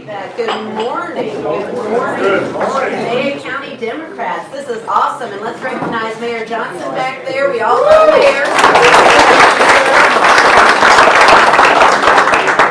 appreciate that. Good morning. Good morning. Good morning. May County Democrats. This is awesome. And let's recognize Mayor Johnson back there. We all love Mayor.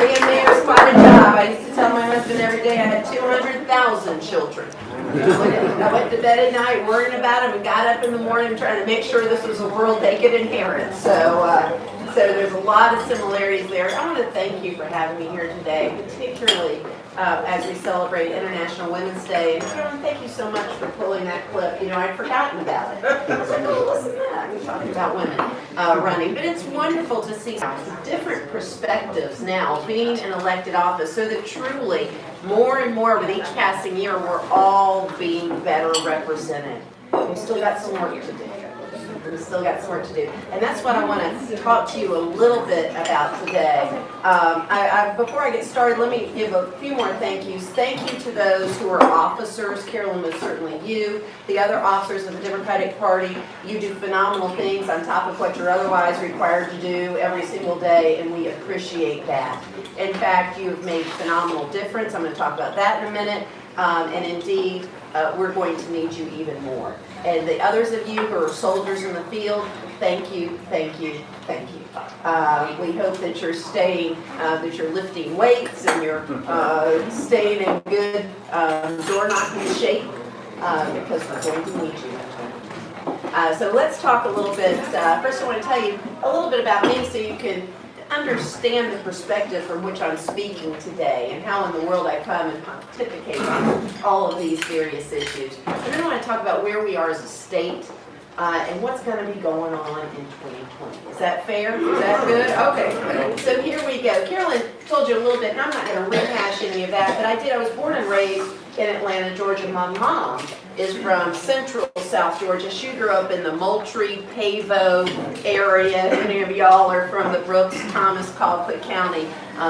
Being mayor is quite a job. I used to tell my husband every day I had 200,000 children. I went to bed at night worrying about them and got up in the morning trying to make sure this was a world they could inherit. So there's a lot of similarities there. I want to thank you for having me here today, particularly as we celebrate International Women's Day. And Carolyn, thank you so much for pulling that clip. You know, I'd forgotten about it. I was like, oh, listen to that. We're talking about women running. But it's wonderful to see different perspectives now being in elected office so that truly more and more with each passing year, we're all being better represented. We've still got some work to do. We've still got some work to do. And that's what I want to talk to you a little bit about today. Before I get started, let me give a few more thank yous. Thank you to those who are officers. Carolyn was certainly you. The other officers of the Democratic Party, you do phenomenal things on top of what you're otherwise required to do every single day, and we appreciate that. In fact, you have made phenomenal difference. I'm going to talk about that in a minute. And indeed, we're going to need you even more. And the others of you who are soldiers in the field, thank you, thank you, thank you. We hope that you're staying, that you're lifting weights and you're staying in good door-knocking shape because we're going to need you. So let's talk a little bit. First, I want to tell you a little bit about me so you can understand the perspective from which I'm speaking today and how in the world I come and pontificate on all of these various issues. And then I want to talk about where we are as a state and what's going to be going on in 2020. Is that fair? Is that good? Okay. So here we go. Carolyn told you a little bit, and I'm not going to rehash any of that, but I was born and raised in Atlanta, Georgia. My mom is from central South Georgia. She grew up in the Moultrie, Pavo area. Many of y'all are from the Brooks, Thomas, Colquitt County.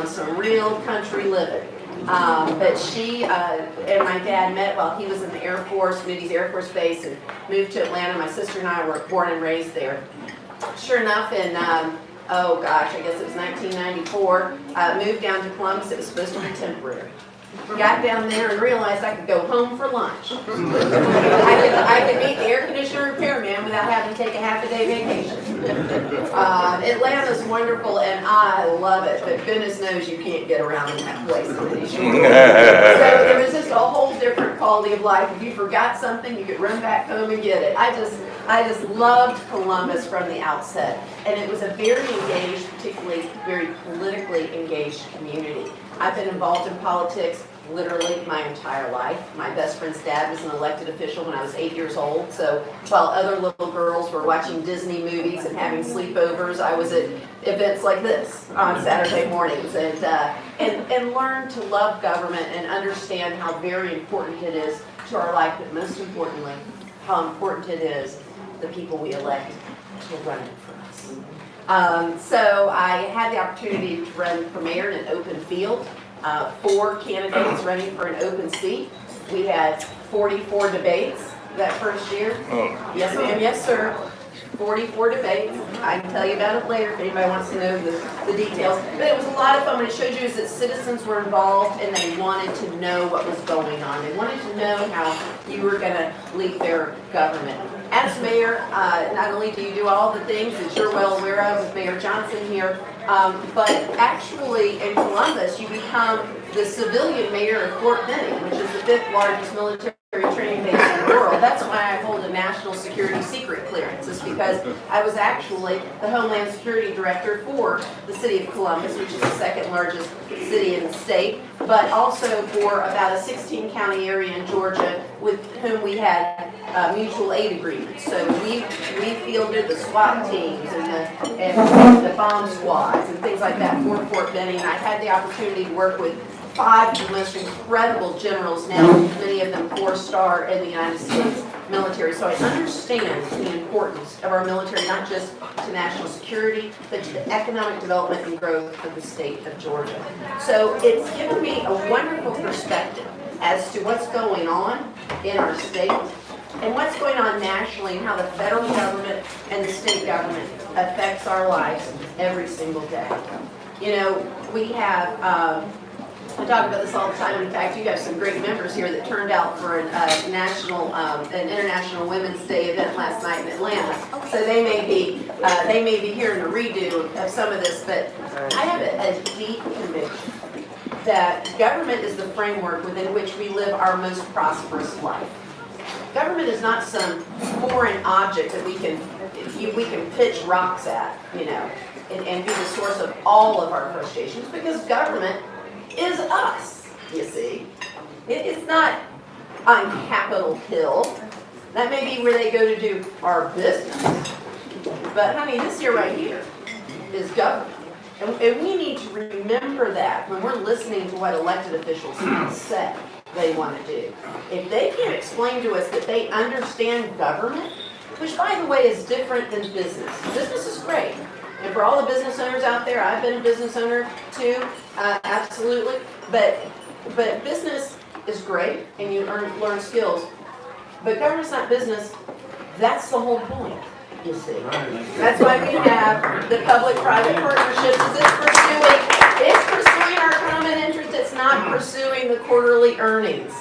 Some real country living. But she and my dad met while he was in the Air Force, Moody's Air Force Base, and moved to Atlanta. My sister and I were born and raised there. Sure enough, in oh gosh, I guess it was 1994, moved down to Columbus. It was supposed to be temporary. Got down there and realized I could go home for lunch. I could meet the air conditioner repairman without having to take a half-a-day vacation. Atlanta's wonderful and I love it, but goodness knows you can't get around in that place. So there was just a whole different quality of life. If you forgot something, you could run back home and get it. I just loved Columbus from the outset, and it was a very engaged, particularly very politically engaged community. I've been involved in politics literally my entire life. My best friend's dad was an elected official when I was 8 years old, so while other little girls were watching Disney movies and having sleepovers, I was at events like this on Saturday mornings and learned to love government and understand how very important it is to our life, but most importantly, how important it is the people we elect to run it for us. So I had the opportunity to run for mayor in an open field. 4 candidates running for an open seat. We had 44 debates that first year. Yes, ma'am. Yes, sir. 44 debates. I can tell you about it later if anybody wants to know the details. But it was a lot of fun. What it showed you is that citizens were involved and they wanted to know what was going on. They wanted to know how you were going to lead their government. As mayor, not only do you do all the things that you're well aware of with Mayor Johnson here, but actually in Columbus, you become the civilian mayor of Fort Benning, which is the 5th largest military training base in the world. That's why I hold a national security secret clearance. It's because I was actually the Homeland Security Director for the city of Columbus, which is the 2nd largest city in the state, but also for about a 16-county area in Georgia with whom we had mutual aid agreements. So we fielded the SWAT teams and the bomb squads and things like that for Fort Benning. I had the opportunity to work with 5 of the most incredible generals now, many of them 4-star in the United States military. So I understand the importance of our military, not just to national security, but to the economic development and growth of the state of Georgia. So it's given me a wonderful perspective as to what's going on in our state and what's going on nationally and how the federal government and the state government affects our lives every single day. You know, we have I talk about this all the time. In fact, you have some great members here that turned out for an International Women's Day event last night in Atlanta. So they may be hearing a redo of some of this, but I have a deep conviction that government is the framework within which we live our most prosperous life. Government is not some foreign object that we can pitch rocks at, and be the source of all of our frustrations, because government is us, you see. It's not on Capitol Hill. That may be where they go to do our business. But honey, this here right here is government. And we need to remember that when we're listening to what elected officials say they want to do. If they can't explain to us that they understand government, which by the way is different than business. Business is great. And for all the business owners out there, I've been a business owner too, absolutely. But business is great, and you learn skills. But government's not business. That's the whole point, you see. That's why we have the public-private partnerships. It's pursuing our common interest. It's not pursuing the quarterly earnings.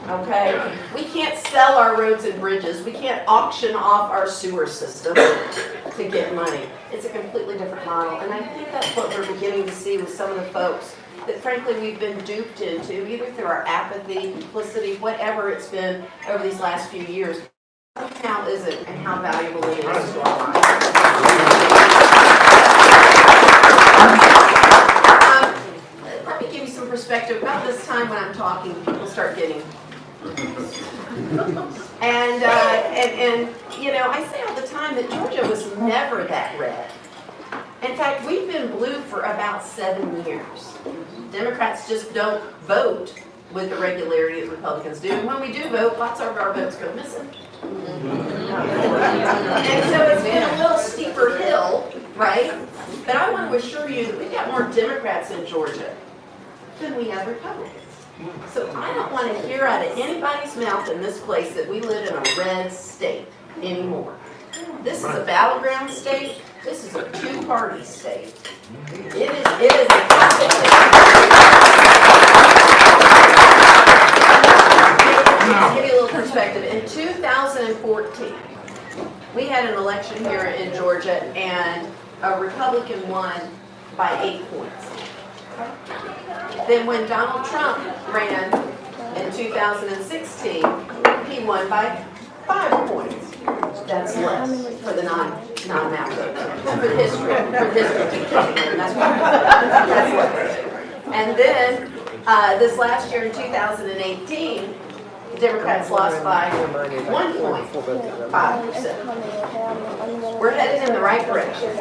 Okay? We can't sell our roads and bridges. We can't auction off our sewer system to get money. It's a completely different model. And I think that's what we're beginning to see with some of the folks that frankly we've been duped into, either through our apathy, complicity, whatever it's been over these last few years. How is it and how valuable it is to our lives. Let me give you some perspective. About this time when I'm talking, people start getting and I say all the time that Georgia was never that red. In fact, we've been blue for about 7 years. Democrats just don't vote with the regularity that Republicans do. And when we do vote, lots of our votes go missing. And so it's been a little steeper hill, right? But I want to assure you that we've got more Democrats in Georgia than we have Republicans. So I don't want to hear out of anybody's mouth in this place that we live in a red state anymore. This is a battleground state. This is a two-party state. It is a competition. To give you a little perspective, in 2014, we had an election here in Georgia, and a Republican won by 8 points. Then when Donald Trump ran in 2016, he won by 5 points. That's less for the non-map voter. For the history. That's less. And then this last year in 2018, the Democrats lost by 1.5%. We're headed in the right direction.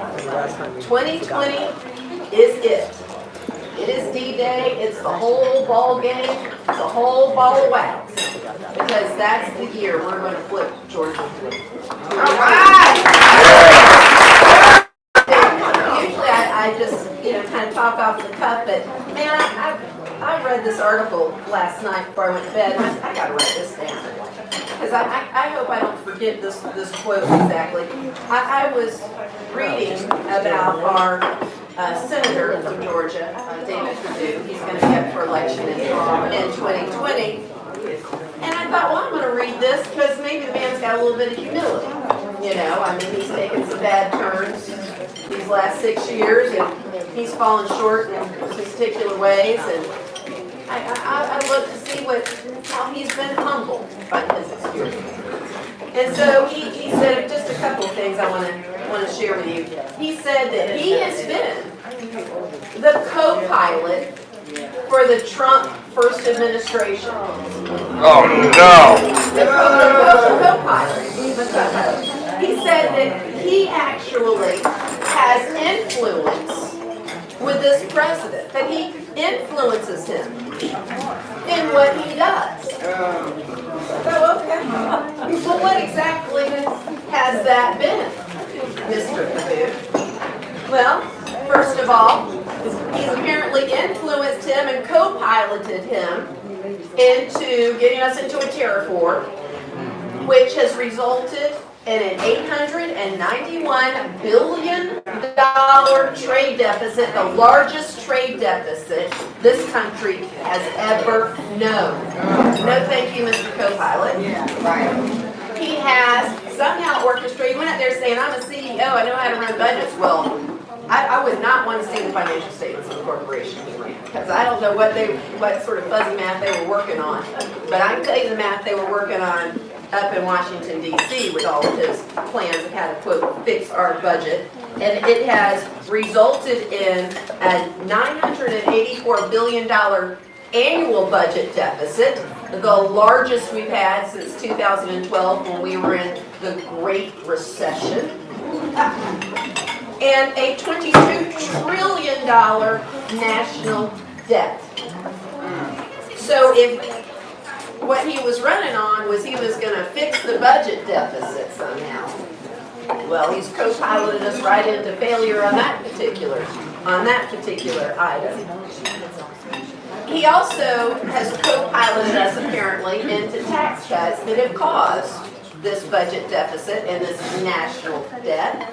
2020 is it. It is D-Day. It's the whole ball game. It's the whole ball of wax. Because that's the year we're going to flip Georgia blue. All right! Usually I just, kind of talk off the cuff, but man, I read this article last night before I went to bed, and I got to write this down. Because I hope I don't forget this quote exactly. I was reading about our senator from Georgia, David Perdue. He's going to be up for election in 2020. And I thought, well, I'm going to read this because maybe the man's got a little bit of humility. He's taken some bad turns these last 6 years, and he's fallen short in some particular ways. And I look to see how he's been humbled by his experience. And so he said just a couple of things I want to share with you. He said that he has been the co-pilot for the Trump first administration. Oh no! The co-pilot. He said that he actually has influence with this president, that he influences him in what he does. So, okay. Well, what exactly has that been, Mr. Perdue? Well, first of all, he's apparently influenced him and co-piloted him into getting us into a tariff war, which has resulted in an $891 billion trade deficit, the largest trade deficit this country has ever known. No thank you, Mr. Co-Pilot. He has somehow orchestrated, he went out there saying, I'm a CEO, I know how to run budgets. Well, I would not want to see the financial statements of the corporation he ran, because I don't know what sort of fuzzy math they were working on. But I can tell you the math they were working on up in Washington, D.C. with all of his plans of how to, quote, fix our budget. And it has resulted in a $984 billion annual budget deficit, the largest we've had since 2012 when we were in the Great Recession, and a $22 trillion national debt. So if what he was running on was he was going to fix the budget deficit somehow, well, he's co-piloted us right into failure on that particular item. He also has co-piloted us apparently into tax cuts that have caused this budget deficit and this national debt.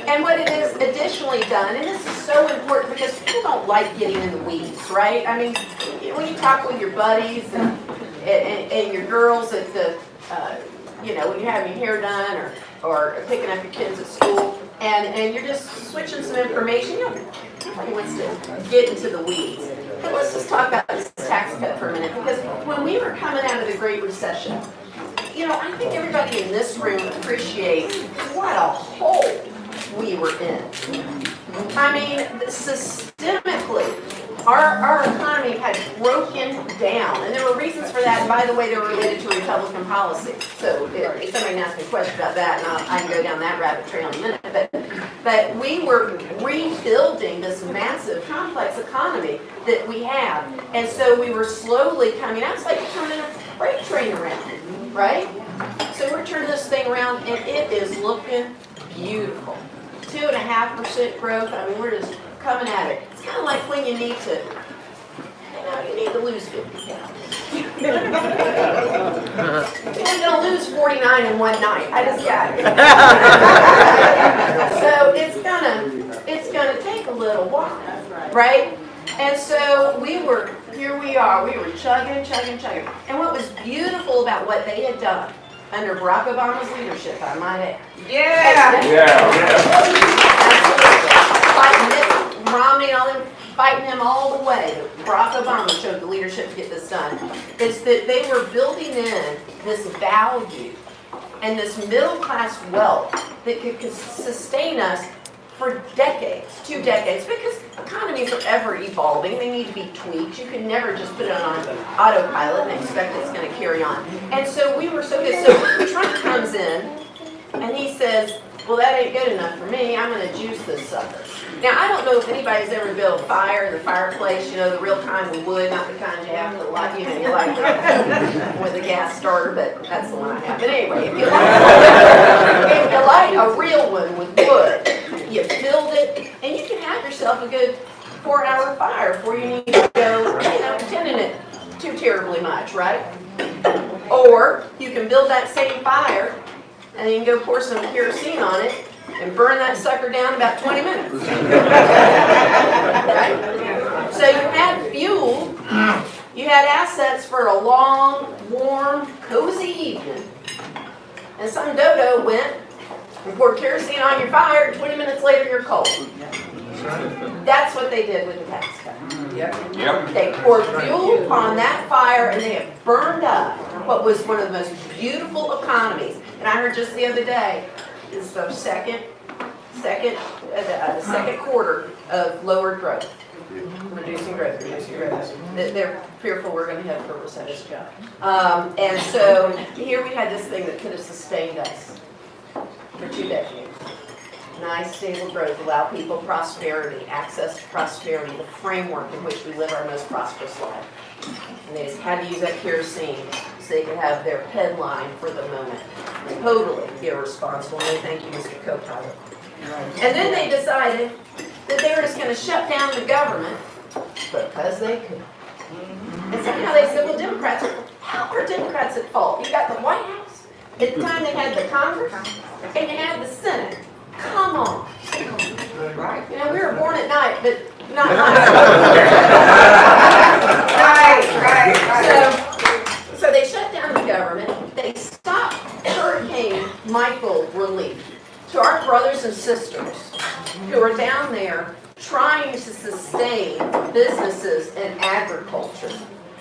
And what it has additionally done, and this is so important because people don't like getting in the weeds, right? I mean, when you talk with your buddies and your girls at the, when you're having your hair done or picking up your kids at school, and you're just switching some information, nobody wants to get into the weeds. But let's just talk about this tax cut for a minute, because when we were coming out of the Great Recession, I think everybody in this room appreciates what a hole we were in. I mean, systemically, our economy had broken down, and there were reasons for that. And by the way, they were related to Republican policy. So if somebody asks me a question about that, and I can go down that rabbit trail in a minute. But we were rebuilding this massive, complex economy that we have, and so we were slowly coming out. It's like turning a freight train around, right? So we're turning this thing around, and it is looking beautiful. 2.5% growth. I mean, we're just coming at it. It's kind of like when you need to, you need to lose 50 pounds. You're going to lose 49 in one night. I just got it. So it's gonna take a little while, right? And so here we are. We were chugging. And what was beautiful about what they had done under Barack Obama's leadership, I might add. Yeah. Fighting Mitt Romney and all them, fighting him all the way. Barack Obama showed the leadership to get this done. It's that they were building in this value and this middle class wealth that could sustain us for decades, 2 decades, because economies are ever evolving. They need to be tweaked. You can never just put it on autopilot and expect it's going to carry on. And so we were so good. So Trump comes in and he says, well, that ain't good enough for me. I'm going to juice this sucker. Now, I don't know if anybody's ever built a fire in the fireplace, the real kind with wood, not the kind you have to light, you like with a gas starter, but that's the one I have. But anyway, if you light a real one with wood, you build it, and you can have yourself a good 4-hour fire before you need to go, tending it too terribly much, right? Or you can build that same fire, and then you can go pour some kerosene on it, and burn that sucker down in about 20 minutes. Right? So you had fuel, you had assets for a long, warm, cozy evening. And some dodo went and poured kerosene on your fire, 20 minutes later you're cold. That's what they did with the tax cut. Yep. They poured fuel on that fire and they have burned up what was one of the most beautiful economies. And I heard just the other day, is the second quarter of lowered growth, reducing growth. They're fearful we're going to head for a recession. And so here we had this thing that could have sustained us for 2 decades. Nice, stable growth, allow people prosperity, access to prosperity, the framework in which we live our most prosperous life. And they just had to use that kerosene so they could have their headline for the moment. Totally irresponsible. No, thank you, Mr. Co-Pilot. And then they decided that they were just going to shut down the government because they could. And somehow they said, well, how are Democrats at fault? You got the White House, at the time they had the Congress, and you had the Senate. Come on. Right. You know, we were born at night, but not night. So they shut down the government. They stopped Hurricane Michael relief to our brothers and sisters who are down there trying to sustain businesses and agriculture.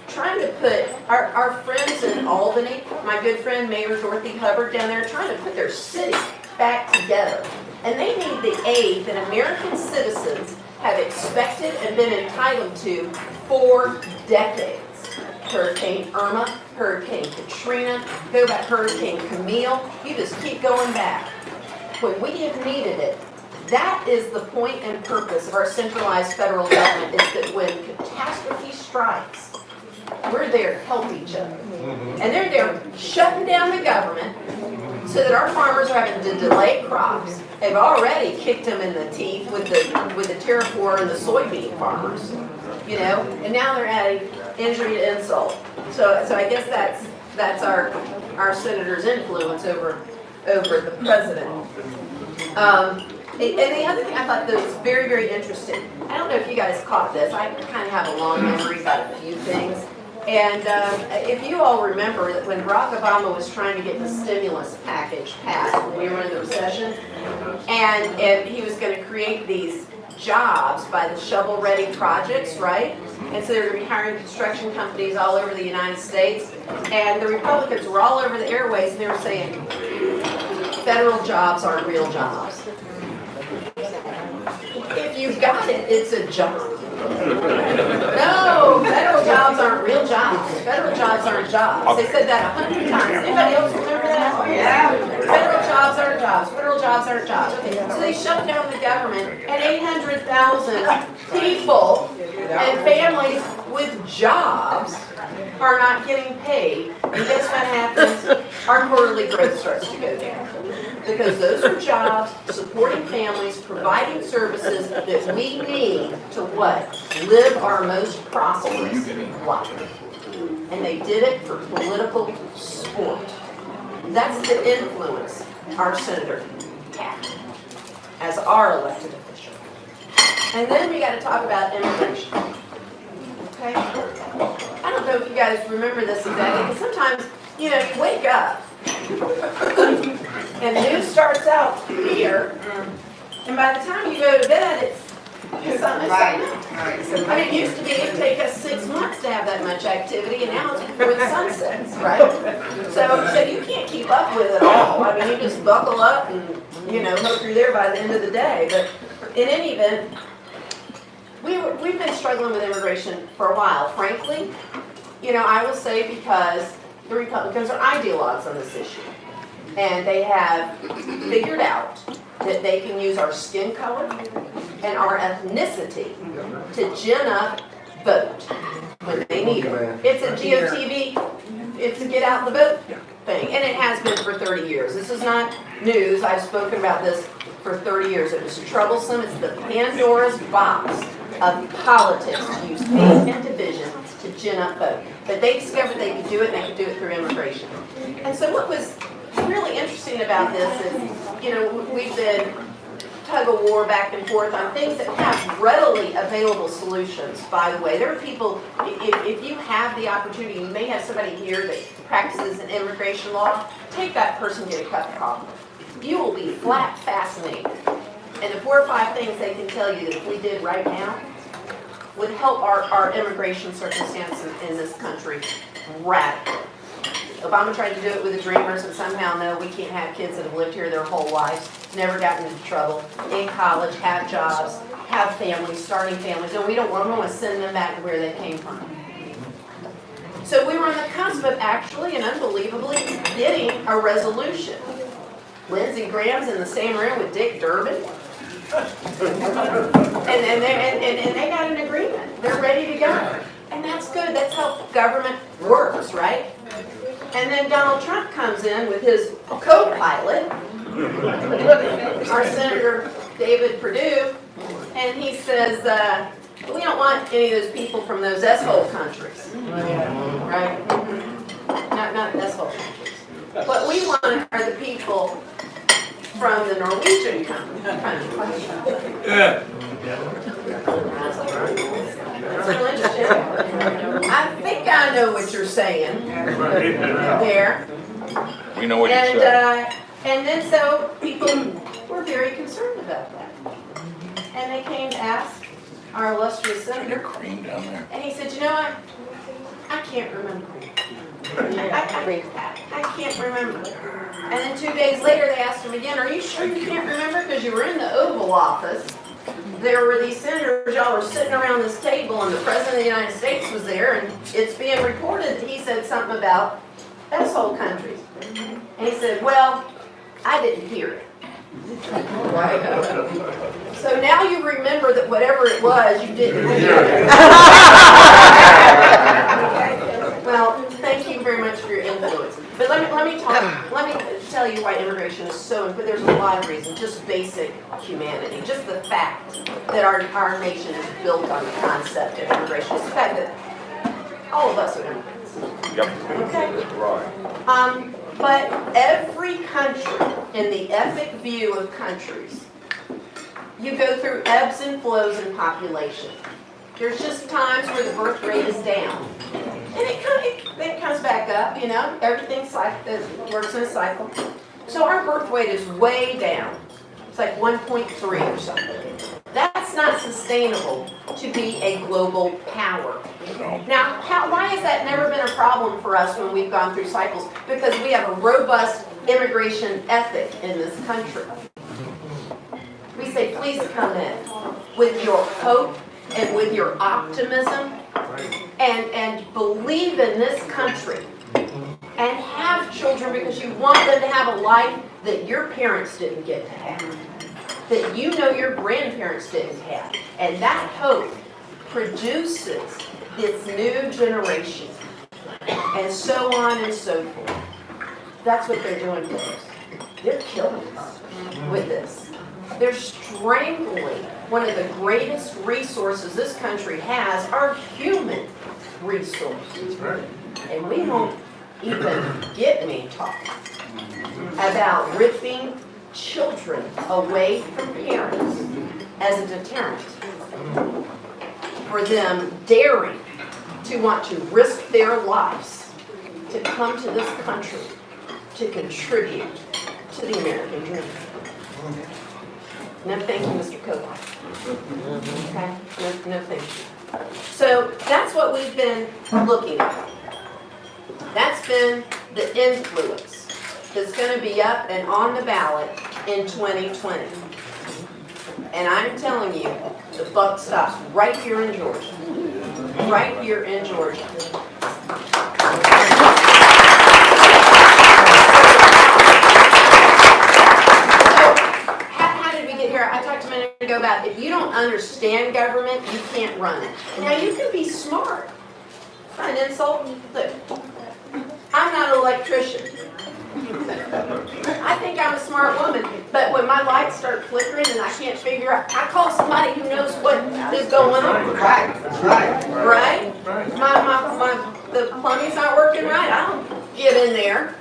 Trying to put our friends in Albany, my good friend Mayor Dorothy Hubbard down there, trying to put their city back together. And they need the aid that American citizens have expected and been entitled to for decades. Hurricane Irma, Hurricane Katrina, go back Hurricane Camille, you just keep going back. When we have needed it, that is the point and purpose of our centralized federal government, is that when catastrophe strikes, we're there to help each other. And they're there shutting down the government so that our farmers are having to delay crops. They've already kicked them in the teeth with the Tariff War and the soybean farmers, you know, and now they're adding injury to insult. So I guess that's our senator's influence over the president. And the other thing I thought that was very, very interesting, I don't know if you guys caught this, I kind of have a long memory about a few things. And if you all remember that when Barack Obama was trying to get the stimulus package passed when we were in the recession, and he was going to create these jobs by the shovel-ready projects, right? And so they were going to be hiring construction companies all over the United States. And the Republicans were all over the airways, and they were saying, federal jobs aren't real jobs. If you've got it, it's a job. No, federal jobs aren't real jobs. Federal jobs aren't jobs. They said that 100 times. Anybody else remember that? Yeah. Federal jobs aren't jobs. Federal jobs aren't jobs. Okay, so they shut down the government, and 800,000 people and families with jobs are not getting paid. And guess what happens? Our quarterly growth starts to go down. Because those are jobs supporting families, providing services that we need to what? Live our most prosperous life. And they did it for political sport. That's the influence our senator had as our elected official. And then we got to talk about immigration. Okay? I don't know if you guys remember this exactly, but sometimes, you know, you wake up and the news starts out here, and by the time you go to bed, it's something. Right. I mean, it used to be it'd take us 6 months to have that much activity, and now it's before the sun sets, right? So you can't keep up with it all. I mean, you just buckle up and, you know, hope you're there by the end of the day. But in any event, we've been struggling with immigration for a while. Frankly, you know, I will say because the Republicans are ideologues on this issue. And they have figured out that they can use our skin color and our ethnicity to gin up vote when they need it. It's a GOTV, it's a get out the vote thing. And it has been for 30 years. This is not news. I've spoken about this for 30 years. It was troublesome. It's the Pandora's box of politics to use hate and division to gin up vote. But they discovered they could do it, and they could do it through immigration. And so what was really interesting about this is, you know, we've been tug of war back and forth on things that have readily available solutions, by the way. There are people, if you have the opportunity, you may have somebody here that practices in immigration law, take that person, get a cup of coffee. You will be flat fascinated. And the 4 or 5 things they can tell you that if we did right now would help our immigration circumstance in this country radically. Obama tried to do it with the Dreamers, and somehow, no, we can't have kids that have lived here their whole lives, never gotten into trouble, in college, have jobs, have families, starting families, and we don't want to send them back to where they came from. So we were on the cusp of actually and unbelievably getting a resolution. Lindsey Graham's in the same room with Dick Durbin. And they got an agreement. They're ready to go. And that's good. That's how government works, right? And then Donald Trump comes in with his co-pilot, our Senator David Perdue, and he says, we don't want any of those people from those S-hole countries, right? Not S-hole countries. What we want are the people from the Norwegian country. That's real interesting. I think I know what you're saying there. We know what you said. And then so people were very concerned about that. And they came to ask our illustrious senator. Cream down there. And he said, you know what? I can't remember. I can't remember. And then 2 days later they asked him again, are you sure you can't remember? Because you were in the Oval Office. There were these senators, y'all were sitting around this table, and the President of the United States was there, and it's being reported that he said something about asshole countries. And he said, well, I didn't hear it. So now you remember that whatever it was, you didn't hear it. Well, thank you very much for your influence. But let me tell you why immigration is so important. There's a lot of reasons, just basic humanity, just the fact that our nation is built on the concept of immigration. It's the fact that all of us are immigrants. Yep. Okay? Right. But every country, in the ethic view of countries, you go through ebbs and flows in population. There's just times where the birth rate is down. And it comes back up, you know, everything works in a cycle. So our birth rate is way down. It's like 1.3 or something. That's not sustainable to be a global power. Now, why has that never been a problem for us when we've gone through cycles? Because we have a robust immigration ethic in this country. We say, please come in with your hope and with your optimism and believe in this country and have children because you want them to have a life that your parents didn't get to have, that you know your grandparents didn't have. And that hope produces this new generation, and so on and so forth. That's what they're doing with us. They're killing us with this. They're strangling one of the greatest resources this country has, our human resources. And we won't even get me talking about ripping children away from parents as a deterrent for them daring to want to risk their lives to come to this country to contribute to the American dream. No thank you, Mr. Kovac. Okay? No thank you. So that's what we've been looking at. That's been the influence that's going to be up and on the ballot in 2020. And I'm telling you, the buck stops right here in Georgia. Right here in Georgia. I talked a minute ago about if you don't understand government, you can't run it. Now you can be smart. It's not an insult. Look, I'm not an electrician. I think I'm a smart woman, but when my lights start flickering and I can't figure out, I call somebody who knows what is going on. Right? The plumbing's not working right. I don't get in there.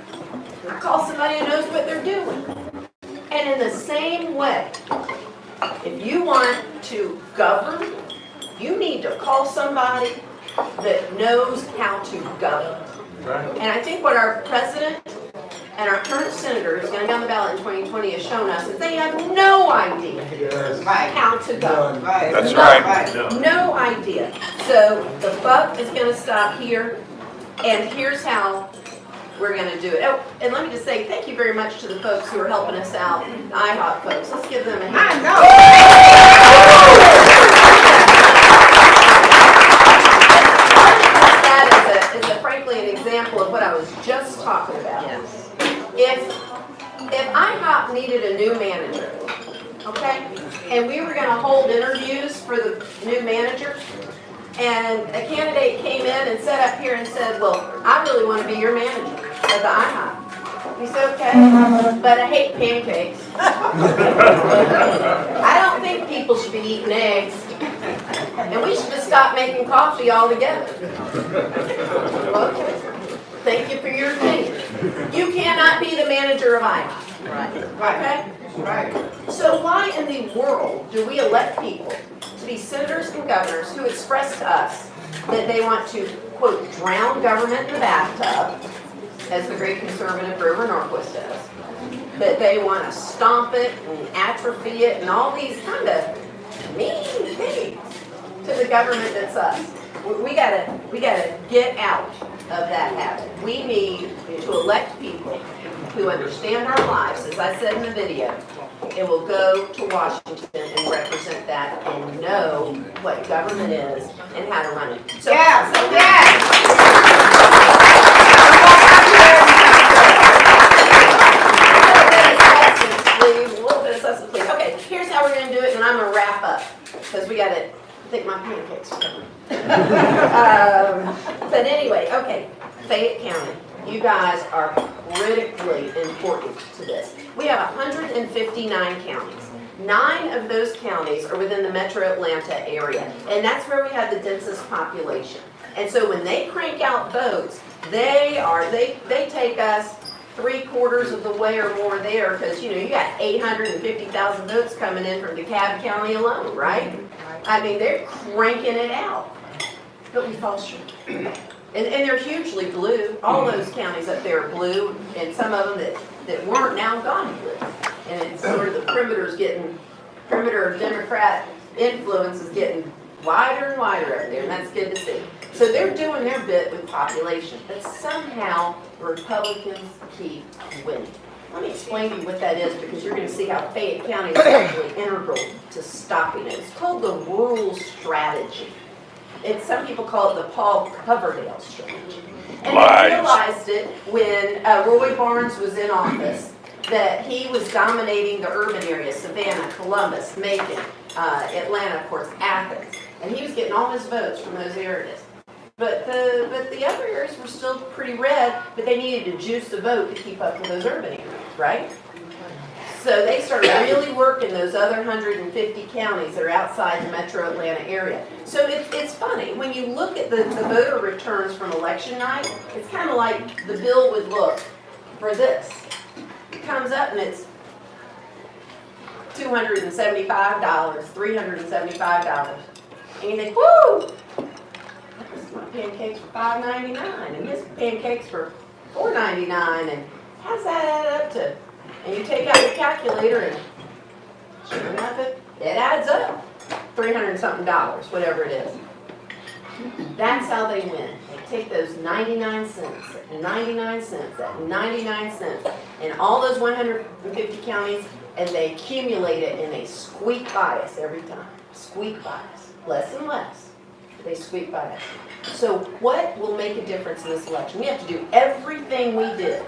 I call somebody who knows what they're doing. And in the same way, if you want to govern, you need to call somebody that knows how to govern. And I think what our president and our current senator who's going to be on the ballot in 2020 has shown us is they have no idea how to govern. That's right. No idea. So the buck is going to stop here, and here's how we're going to do it. Oh, and let me just say thank you very much to the folks who are helping us out, the IHOP folks. Let's give them a hand. That is frankly an example of what I was just talking about. Yes. If IHOP needed a new manager, okay, and we were going to hold interviews for the new manager, and a candidate came in and sat up here and said, well, I really want to be your manager at the IHOP. We said, okay, but I hate pancakes. I don't think people should be eating eggs. And we should just stop making coffee altogether. Okay. Thank you for your opinion. You cannot be the manager of IHOP. Right. Okay? Right. So why in the world do we elect people to be senators and governors who express to us that they want to, quote, drown government in the bathtub, as the great conservative Grover Norquist does, that they want to stomp it and atrophy it and all these kind of mean things to the government that's us? We gotta get out of that habit. We need to elect people who understand our lives, as I said in the video, and will go to Washington and represent that and know what government is and how to run it. So, a little bit of substance, please. Okay, here's how we're going to do it, and I'm going to wrap up because we got to. I think my pancakes are coming. But anyway, okay, Fayette County, you guys are critically important to this. We have 159 counties. 9 of those counties are within the metro Atlanta area, and that's where we have the densest population. And so when they crank out votes, they take us 3/4 of the way or more there, because you got 850,000 votes coming in from DeKalb County alone, right? I mean, they're cranking it out, but we fall short. And they're hugely blue. All those counties up there are blue, and some of them that weren't now gone blue. And it's sort of the perimeter of Democrat influence is getting wider and wider up there, and that's good to see. So they're doing their bit with population, but somehow Republicans keep winning. Let me explain to you what that is, because you're going to see how Fayette County is actually integral to stopping it. It's called the rural strategy. Some people call it the Paul Coverdale strategy. And they realized it when Roy Barnes was in office, that he was dominating the urban areas, Savannah, Columbus, Macon, Atlanta, of course, Athens. And he was getting all his votes from those areas. But the other areas were still pretty red, but they needed to juice the vote to keep up with those urban areas, right? So they started really working those other 150 counties that are outside the metro Atlanta area. So it's funny, when you look at the voter returns from election night, it's kind of like the bill would look for this. It comes up and it's $275, $375. And you think, woo! My pancakes for $5.99 and his pancakes for $4.99, and how's that add up to? And you take out your calculator and sure enough it adds up. $300-something, whatever it is. That's how they win. They take those 99 cents, 99 cents, that 99 cents, and all those 150 counties, and they accumulate it, and they squeak by us every time. Squeak by us. Less and less. They squeak by us. So what will make a difference in this election? We have to do everything we did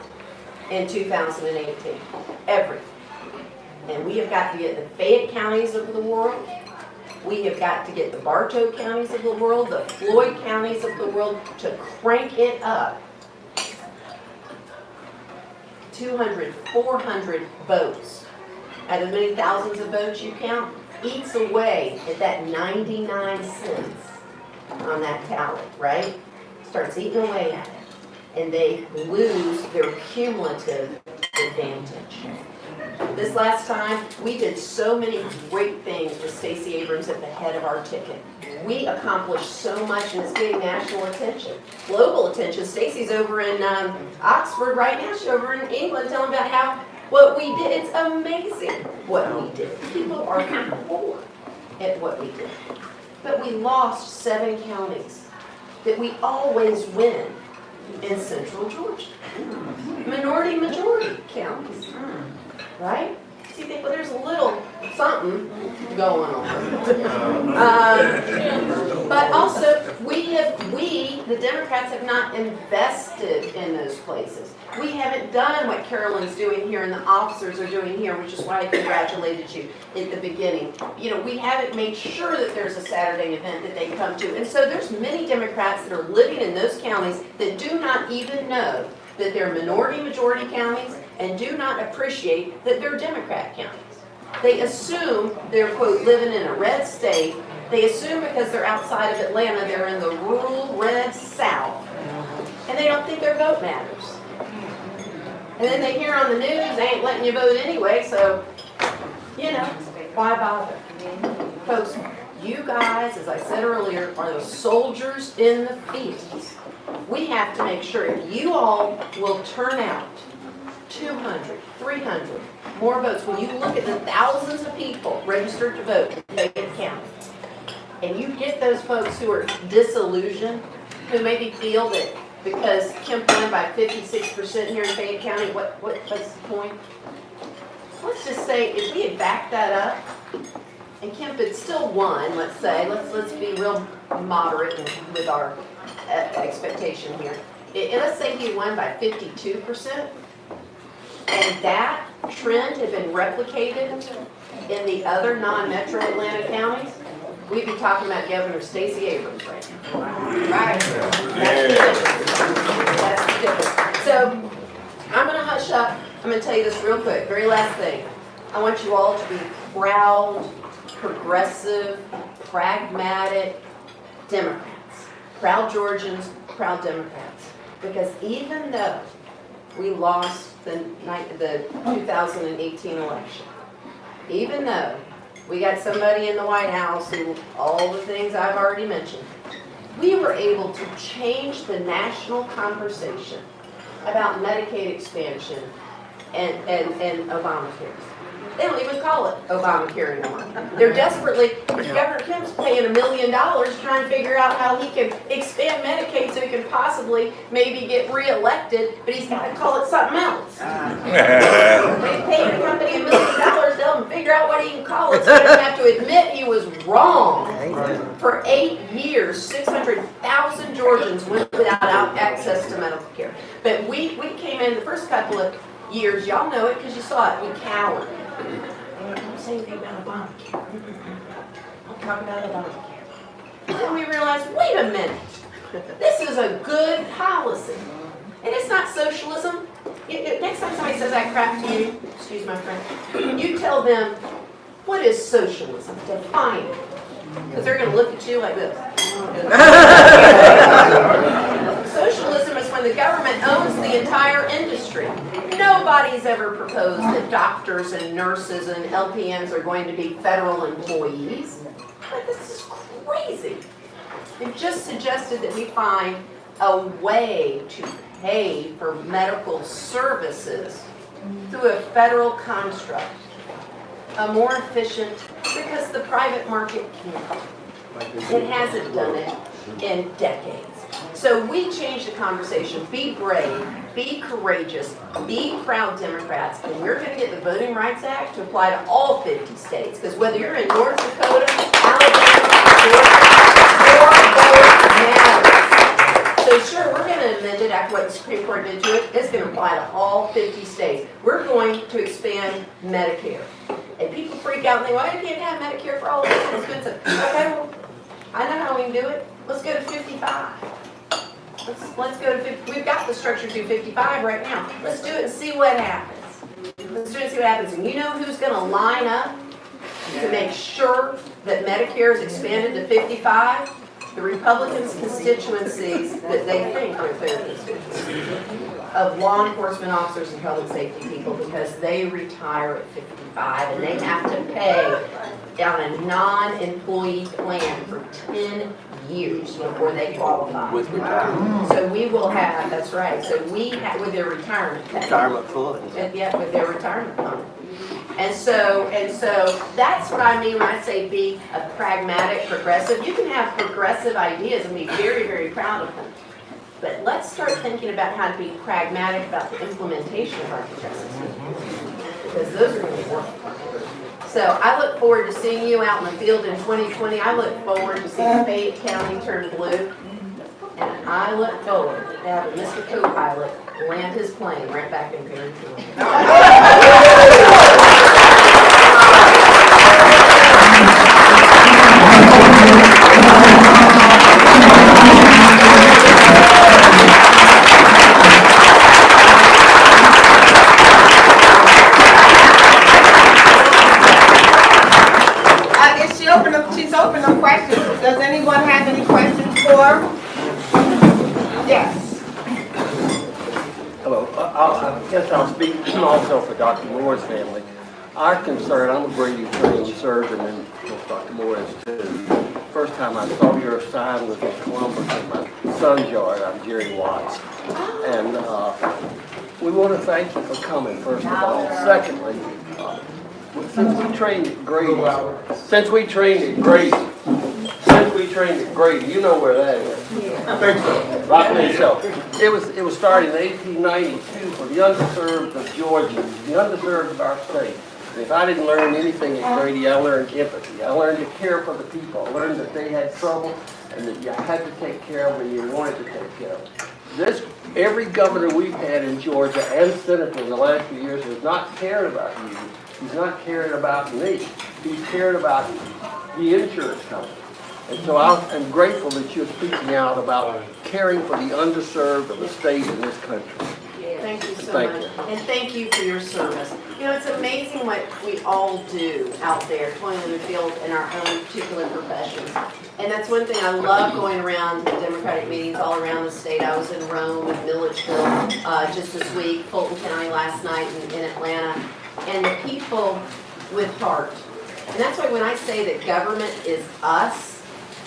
in 2018. Everything. And we have got to get the Fayette counties of the world. We have got to get the Bartow counties of the world, the Floyd counties of the world, to crank it up. 200, 400 votes. Out of many thousands of votes you count, eats away at that 99 cents on that tally, right? Starts eating away at it. And they lose their cumulative advantage. This last time, we did so many great things with Stacey Abrams at the head of our ticket. We accomplished so much, and it's getting national attention. Global attention. Stacey's over in Oxford right now. She's over in England telling about what we did. It's amazing what we did. People are bored at what we did. But we lost 7 counties that we always win in central Georgia. Minority majority counties. Right? So you think, well, there's a little something going on. But also, we, the Democrats, have not invested in those places. We haven't done what Carolyn's doing here and the officers are doing here, which is why I congratulated you at the beginning. We haven't made sure that there's a Saturday event that they come to. And so there's many Democrats that are living in those counties that do not even know that they're minority-majority counties and do not appreciate that they're Democrat counties. They assume they're, quote, living in a red state. They assume because they're outside of Atlanta, they're in the rural red South. And they don't think their vote matters. And then they hear on the news, they ain't letting you vote anyway, so You know, why bother? Folks, you guys, as I said earlier, are the soldiers in the fields. We have to make sure if you all will turn out 200, 300 more votes, when you look at the thousands of people registered to vote in Fayette County, and you get those folks who are disillusioned, who maybe feel that because Kemp won by 56% here in Fayette County, what's the point? Let's just say if we had backed that up, and Kemp had still won, let's say, let's be real moderate with our expectation here. Let's say he won by 52%, and that trend had been replicated in the other non-metro Atlanta counties, we'd be talking about Governor Stacey Abrams right now. Right? That's the difference. So, I'm going to hush up. I'm going to tell you this real quick. Very last thing. I want you all to be proud, progressive, pragmatic Democrats. Proud Georgians, proud Democrats. Because even though we lost the 2018 election, even though we got somebody in the White House who, all the things I've already mentioned, we were able to change the national conversation about Medicaid expansion and Obamacare. They don't even call it Obamacare anymore. They're desperately, Governor Kemp's paying $1 million trying to figure out how he can expand Medicaid so he can possibly maybe get reelected, but he's got to call it something else. They paid a company $1 million to help him figure out what he can call it so he doesn't have to admit he was wrong. For 8 years, 600,000 Georgians went without access to medical care. But we came in the first couple of years, y'all know it because you saw it, we cowered. Don't say anything about Obamacare. Don't talk about Obamacare. And then we realized, wait a minute, this is a good policy. And it's not socialism. Next time somebody says that crap to you, excuse my French, you tell them, what is socialism? Define it. Because they're going to look at you like this. Socialism is when the government owns the entire industry. Nobody's ever proposed that doctors and nurses and LPNs are going to be federal employees. But this is crazy. They've just suggested that we find a way to pay for medical services through a federal construct. A more efficient, because the private market can't. It hasn't done it in decades. So we changed the conversation. Be brave, be courageous, be proud Democrats, and we're going to get the Voting Rights Act to apply to all 50 states. Because whether you're in North Dakota, Alabama, Georgia, your vote matters. So sure, we're going to amend it after what the Supreme Court did to it. It's going to apply to all 50 states. We're going to expand Medicare. And people freak out and think, well, you can't have Medicare for all of us. It's expensive. Okay, well, I know how we can do it. Let's go to 55. Let's go to 50. We've got the structure to 55 right now. Let's do it and see what happens. Let's do it and see what happens. And you know who's going to line up to make sure that Medicare is expanded to 55? The Republicans' constituencies that they think are their constituencies of law enforcement officers and public safety people, because they retire at 55 and they have to pay on a non-employee plan for 10 years before they qualify. With retirement. So we will have, that's right, so we have, with their retirement pay. Retirement fund. Yeah, with their retirement fund. And so that's what I mean when I say be a pragmatic progressive. You can have progressive ideas and be very, very proud of them. But let's start thinking about how to be pragmatic about the implementation of our progressive, because those are going to work. So I look forward to seeing you out in the field in 2020. I look forward to seeing Fayette County turn blue. And I look forward to having Mr. Co-Pilot land his plane right back in Perdue. She's open to questions. Does anyone have any questions for her? Yes. Hello. I guess I'll speak also for Dr. Moore's family. Our concern, I'm a Brady trained surgeon, and Dr. Moore is too. First time I saw your sign was in Columbus in my son's yard. I'm Jerry Watts. And we want to thank you for coming, first of all. Secondly, since we trained at Grady, you know where that is. I think so. Right there, so. It was started in 1892 for the underserved of Georgia, the underserved of our state. And if I didn't learn anything at Grady, I learned empathy. I learned to care for the people. I learned that they had trouble and that you had to take care of them and you wanted to take care of them. Every governor we've had in Georgia and senator in the last few years has not cared about you. He's not caring about me. He's cared about the insurance company. And so I'm grateful that you're speaking out about caring for the underserved of the state in this country. Thank you so Thank much. you. And thank you for your service. You know, it's amazing what we all do out there, toiling in the field in our own particular professions. And that's one thing I love going around the Democratic meetings all around the state. I was in Rome and Milledgeville just this week, Fulton County last night in Atlanta. And the people with heart. And that's why when I say that government is us,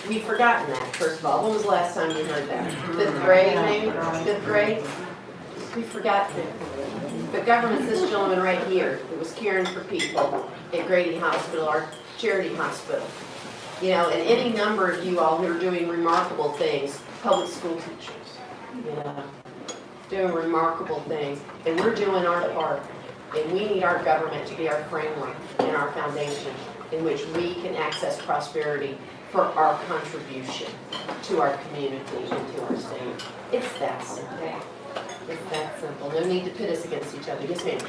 we've forgotten that, first of all. When was the last time you heard that? Fifth grade, maybe? Fifth grade? We've forgotten it. But government's this gentleman right here who was caring for people at Grady Hospital, our charity hospital. You know, and any number of you all who are doing remarkable things, public school teachers, you know, doing remarkable things. And we're doing our part. And we need our government to be our framework and our foundation in which we can access prosperity for our contribution to our community and to our state. It's that simple. It's that simple. No need to pit us against each other. Yes, ma'am.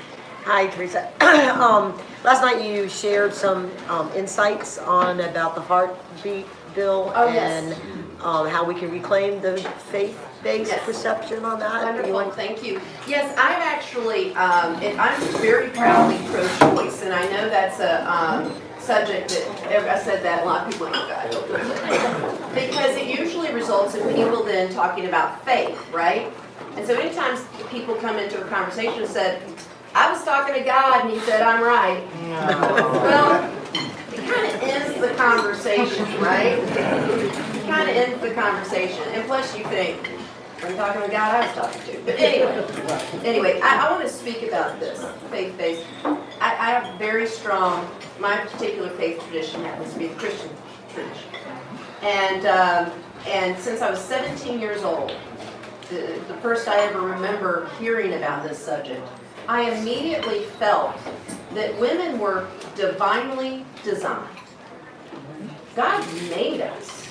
Hi, Teresa. Last night you shared some insights about the heartbeat bill yes. and how we can reclaim the faith-based Yes. perception on that. Wonderful, thank you. Yes, I'm actually, and I'm very proudly pro-choice, and I know that's a subject that, I said that, a lot of people are like, God, don't do it. Because it usually results in people then talking about faith, right? And so anytime people come into a conversation and said, I was talking to God and he said, I'm right. Well, it kind of ends the conversation, right? It kind of ends the conversation. And plus you think, I'm talking to God I was talking to. But anyway, I want to speak about this, faith-based. I have very strong, my particular faith tradition happens to be the Christian tradition. And since I was 17 years old, the first I ever remember hearing about this subject, I immediately felt that women were divinely designed. God made us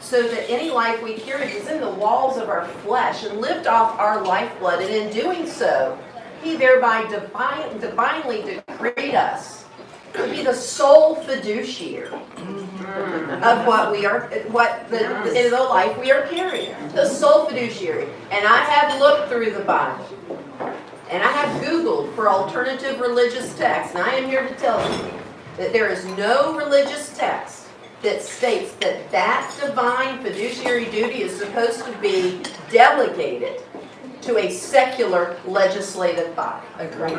so that any life we carried was in the walls of our flesh and lived off our lifeblood. And in doing so, he thereby divinely decreed us to be the sole fiduciary of what we are, in the life we are carrying. The sole fiduciary. And I have looked through the Bible. And I have Googled for alternative religious texts. And I am here to tell you that there is no religious text that states that that divine fiduciary duty is supposed to be delegated to a secular legislative body. Agreed.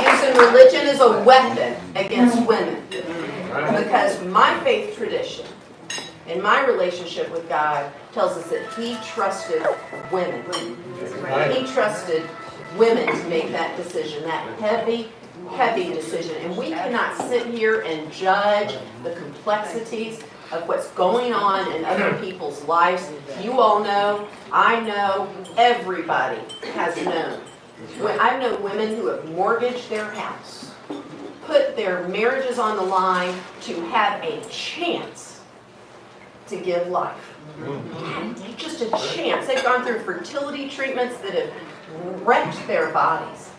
Using religion as a weapon against women. Because my faith tradition and my relationship with God tells us that he trusted women. He trusted women to make that decision, that heavy, heavy decision. And we cannot sit here and judge the complexities of what's going on in other people's lives. You all know, I know, everybody has known. I've known women who have mortgaged their house, put their marriages on the line to have a chance to give life. Just a chance. They've gone through fertility treatments that have wrecked their bodies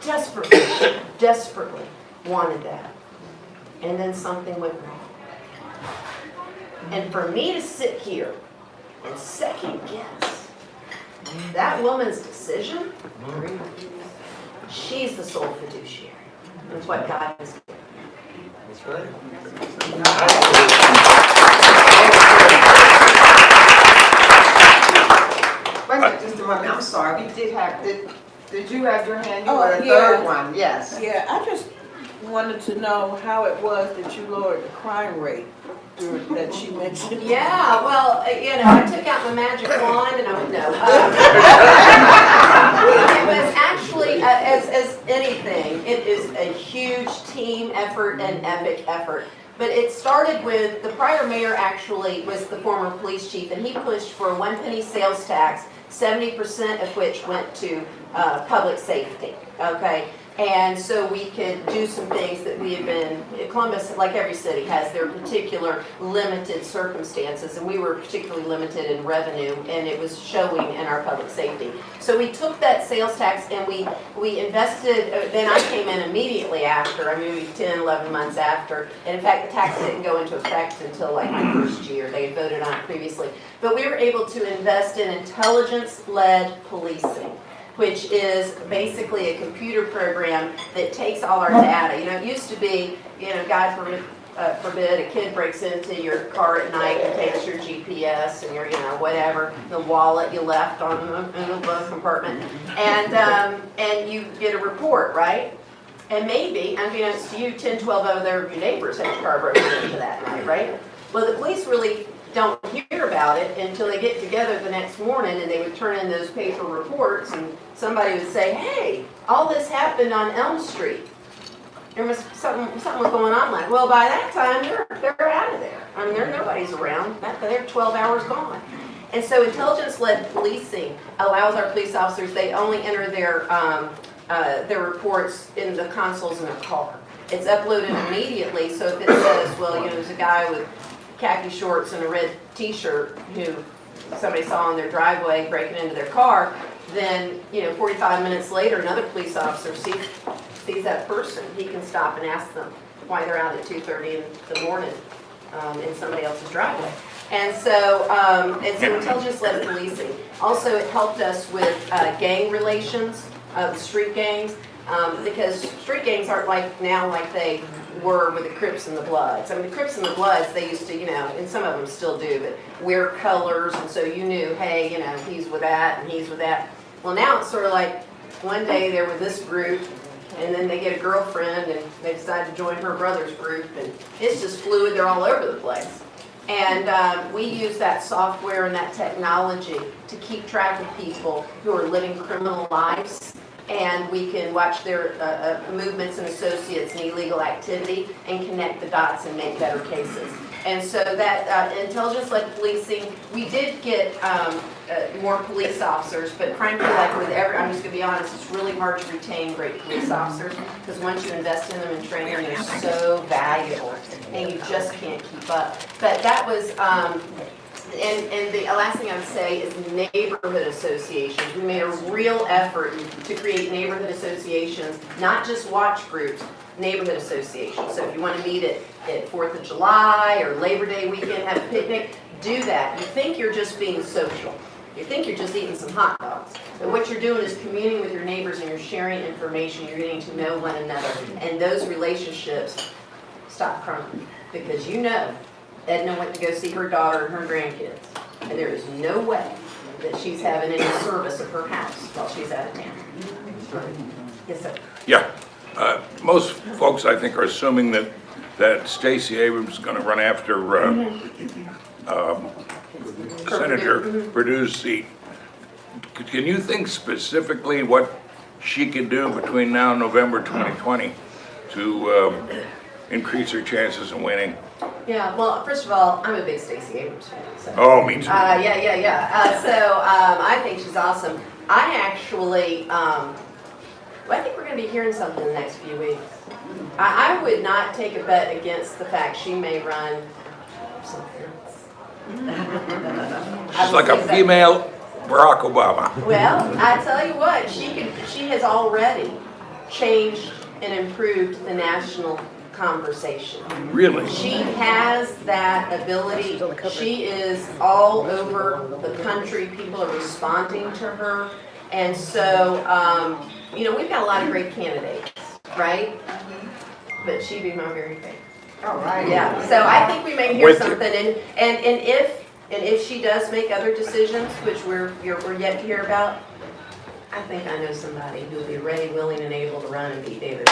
because they desperately wanted that. And then something went wrong. And for me to sit here and second guess that woman's decision, she's the sole fiduciary. That's what God has given. That's right. Wait a minute, just a moment. I'm sorry, we did have, did you have your hand? You Oh, were the yeah. third one, yes. Yeah, I just wanted to know how it was that you lowered the crime rate that she mentioned. Yeah, well, I took out my magic wand and I went, no. It was actually, as anything, it is a huge team effort and epic effort. But it started with, the prior mayor actually was the former police chief, and he pushed for a 1 penny sales tax, 70% of which went to public safety, okay? And so we could do some things that we had been, Columbus, like every city, has their particular limited circumstances, and we were particularly limited in revenue, and it was showing in our public safety. So we took that sales tax and we invested, then I came in immediately after, maybe 10, 11 months after, and in fact the tax didn't go into effect until like my first year. They had voted on it previously. But we were able to invest in intelligence-led policing, which is basically a computer program that takes all our data. It used to be, God forbid, a kid breaks into your car at night and takes your GPS and your, whatever, the wallet you left in the glove compartment, and you get a report, right? And maybe, unbeknownst to you, 10, 12 other of your neighbors had your car broken into that night, right? Well, the police really don't hear about it until they get together the next morning, and they would turn in those paper reports, and somebody would say, hey, all this happened on Elm Street. There was something was going on. Like, well, by that time they're out of there. Nobody's around. They're 12 hours gone. And so intelligence-led policing allows our police officers, they only enter their reports in the consoles in their car. It's uploaded immediately, so if it says, well, there's a guy with khaki shorts and a red t-shirt who somebody saw on their driveway breaking into their car, then 45 minutes later another police officer sees that person. He can stop and ask them why they're out at 2:30 in the morning in somebody else's driveway. And so intelligence-led policing. Also, it helped us with gang relations, street gangs, because street gangs aren't like they were with the Crips and the Bloods. The Crips and the Bloods, they used to, and some of them still do, but wear colors, and so you knew, hey, he's with that and he's with that. Well, now it's sort of like one day they're with this group, and then they get a girlfriend, and they decide to join her brother's group, and it's just fluid. They're all over the place. And we use that software and that technology to keep track of people who are living criminal lives, and we can watch their movements and associates and illegal activity and connect the dots and make better cases. And so that intelligence-led policing, we did get more police officers, but frankly, like with I'm just going to be honest, it's really hard to retain great police officers, because once you invest in them and train them, they're so valuable, and you just can't keep up. But that was, and the last thing I would say is neighborhood associations. We made a real effort to create neighborhood associations, not just watch groups, neighborhood associations. So if you want to meet at 4th of July or Labor Day weekend, have a picnic, do that. You think you're just being social. You think you're just eating some hot dogs. But what you're doing is communing with your neighbors, and you're sharing information. You're getting to know one another. And those relationships stop crumbling, because Edna went to go see her daughter and her grandkids, and there is no way that she's having any service at her house while she's out of town. Yes, sir. Yeah. Most folks, I think, are assuming that Stacey Abrams is going to run after Senator Perdue's seat. Can you think specifically what she can do between now and November 2020 to increase her chances of winning? Yeah, well, first of all, I'm a big Stacey Abrams fan. So. Oh, me too. Yeah. I think she's awesome. I actually, I think we're going to be hearing something in the next few weeks. I would not take a bet against the fact she may run something else. She's like a female Barack Obama. Well, I tell you what, she has already changed and improved the national conversation. Really? She has that ability. She is all over the country. People are responding to her. And so, we've got a lot of great candidates, right? But she'd be my very favorite. All right. Yeah, so I think we may hear With something, and if And if she does make other decisions, which we're yet to hear about, I think I know somebody who'll be ready, willing, and able to run and beat David.